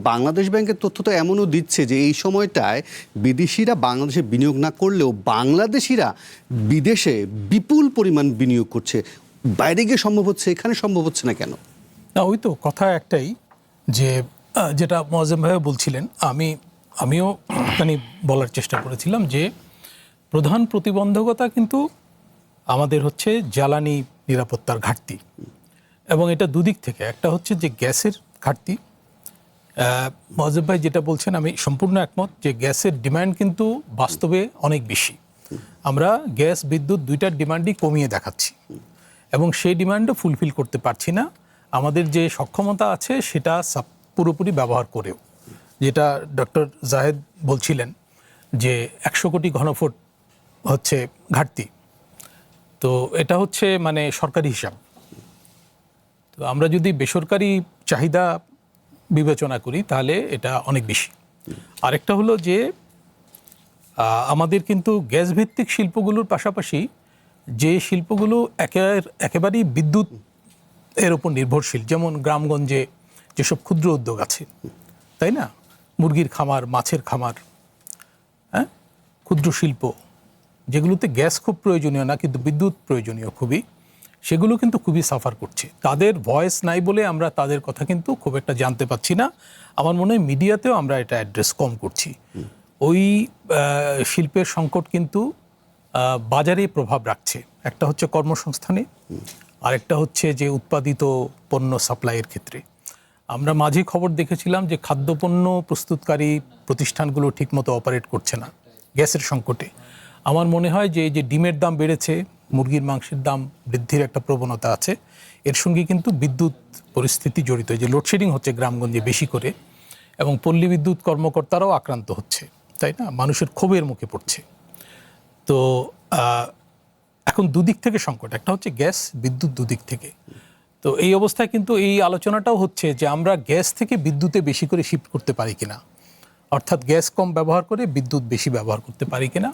বাংলাদেশ ব্যাংকের তথ্য তো এমনও দিচ্ছে যে এই সময়টায় বিদেশিরা বাংলাদেশে বিনিয়োগ না করলেও বাংলাদেশিরা বিদেশে বিপুল পরিমাণ বিনিয়োগ করছে। বাইরে গিয়ে সম্ভব হচ্ছে, এখানে সম্ভব হচ্ছে না কেন? না, ওই তো কথা একটাই যে যেটা মোয়াজ্জেম ভাই বলছিলেন, আমিও মানে বলার চেষ্টা করেছিলাম যে প্রধান প্রতিবন্ধকতা কিন্তু আমাদের হচ্ছে জ্বালানি নিরাপত্তার ঘাটতি, এবং এটা দুদিক থেকে। একটা হচ্ছে যে গ্যাসের ঘাটতি। মোয়াজ্জেম ভাই যেটা বলছেন আমি সম্পূর্ণ একমত যে গ্যাসের ডিমান্ড কিন্তু বাস্তবে অনেক বেশি। আমরা গ্যাস বিদ্যুৎ দুইটার ডিমান্ডই কমিয়ে দেখাচ্ছি এবং সেই ডিমান্ডও ফুলফিল করতে পারছি না আমাদের যে সক্ষমতা আছে সেটা পুরোপুরি ব্যবহার করেও। যেটা ডক্টর জাহেদ বলছিলেন যে 100 কোটি ঘনফুট হচ্ছে ঘাটতি, তো এটা হচ্ছে মানে সরকারি হিসাব। তো আমরা যদি বেসরকারি চাহিদা বিবেচনা করি তাহলে এটা অনেক বেশি। আরেকটা হলো যে আমাদের কিন্তু গ্যাস ভিত্তিক শিল্পগুলোর পাশাপাশি যে শিল্পগুলো একেবারেই বিদ্যুৎ এর উপর নির্ভরশীল, যেমন গ্রামগঞ্জে যেসব ক্ষুদ্র উদ্যোগ আছে, তাই না, মুরগির খামার, মাছের খামার, হ্যাঁ, ক্ষুদ্র শিল্প, যেগুলোতে গ্যাস খুব প্রয়োজনীয় না কিন্তু বিদ্যুৎ প্রয়োজনীয় খুবই, সেগুলো কিন্তু খুবই সাফার করছে। তাদের ভয়েস নাই বলে আমরা তাদের কথা কিন্তু খুব একটা জানতে পাচ্ছি না। আমার মনে হয় মিডিয়াতেও আমরা এটা অ্যাড্রেস কম করছি। ওই শিল্পের সংকট কিন্তু বাজারে প্রভাব রাখছে। একটা হচ্ছে কর্মসংস্থানে, আরেকটা হচ্ছে যে উৎপাদিত পণ্য সাপ্লাইয়ের ক্ষেত্রে। আমরা মাঝে খবর দেখেছিলাম যে খাদ্যপণ্য প্রস্তুতকারী প্রতিষ্ঠানগুলো ঠিকমতো অপারেট করছে না গ্যাসের সংকটে। আমার মনে হয় যে এই যে ডিমের দাম বেড়েছে, মুরগির মাংসের দাম বৃদ্ধির একটা প্রবণতা আছে, এর সঙ্গে কিন্তু বিদ্যুৎ পরিস্থিতি জড়িত। যে লোডশেডিং হচ্ছে গ্রামগঞ্জে বেশি করে, এবং পল্লী বিদ্যুৎ কর্মকর্তারাও আক্রান্ত হচ্ছে, তাই না, মানুষের ক্ষোভের মুখে পড়ছে। তো এখন দুদিক থেকে সংকট, একটা হচ্ছে গ্যাস, বিদ্যুৎ, দুদিক থেকে। তো এই অবস্থায় কিন্তু এই আলোচনাটাও হচ্ছে যে আমরা গ্যাস থেকে বিদ্যুতে বেশি করে শিফট করতে পারি কিনা, অর্থাৎ গ্যাস কম ব্যবহার করে বিদ্যুৎ বেশি ব্যবহার করতে পারি কিনা,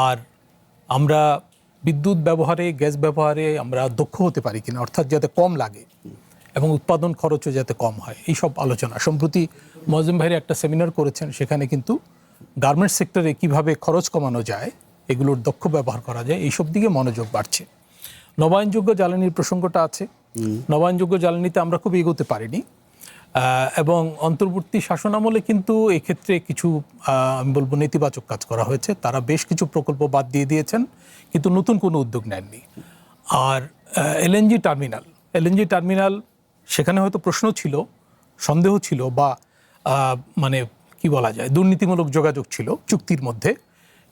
আর আমরা বিদ্যুৎ ব্যবহারে, গ্যাস ব্যবহারে আমরা দক্ষ হতে পারি কিনা, অর্থাৎ যাতে কম লাগে এবং উৎপাদন খরচও যাতে কম হয়। এই সব আলোচনা সম্প্রতি মোয়াজ্জেম ভাইয়ের একটা সেমিনার করেছেন, সেখানে কিন্তু গার্মেন্টস সেক্টরে কিভাবে খরচ কমানো যায়, এগুলোর দক্ষ ব্যবহার করা যায়, এইসব দিকে মনোযোগ বাড়ছে। নবায়নযোগ্য জ্বালানির প্রসঙ্গটা আছে। নবায়নযোগ্য জ্বালানিতে আমরা খুব এগোতে পারিনি, এবং অন্তর্বর্তী শাসনামলে কিন্তু এক্ষেত্রে কিছু আমি বলবো নেতিবাচক কাজ করা হয়েছে। তারা বেশ কিছু প্রকল্প বাদ দিয়ে দিয়েছেন কিন্তু নতুন কোনো উদ্যোগ নেননি। আর এলএনজি টার্মিনাল সেখানে হয়তো প্রশ্ন ছিল, সন্দেহ ছিল, বা মানে কি বলা যায়, দুর্নীতিমূলক যোগাযোগ ছিল চুক্তির মধ্যে।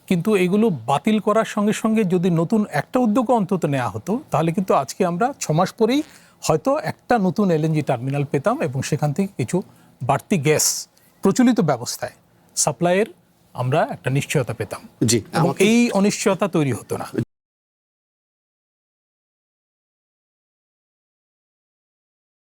কিন্তু এগুলো বাতিল করার সঙ্গে সঙ্গে যদি নতুন একটা উদ্যোগও অন্তত নেওয়া হতো, তাহলে কিন্তু আজকে আমরা 6 মাস পরেই হয়তো একটা নতুন এলএনজি টার্মিনাল পেতাম এবং সেখান থেকে কিছু বাড়তি গ্যাস প্রচলিত ব্যবস্থায় সাপ্লাইয়ের আমরা একটা নিশ্চয়তা পেতাম। জি, এবং এই অনিশ্চয়তা তৈরি হতো না।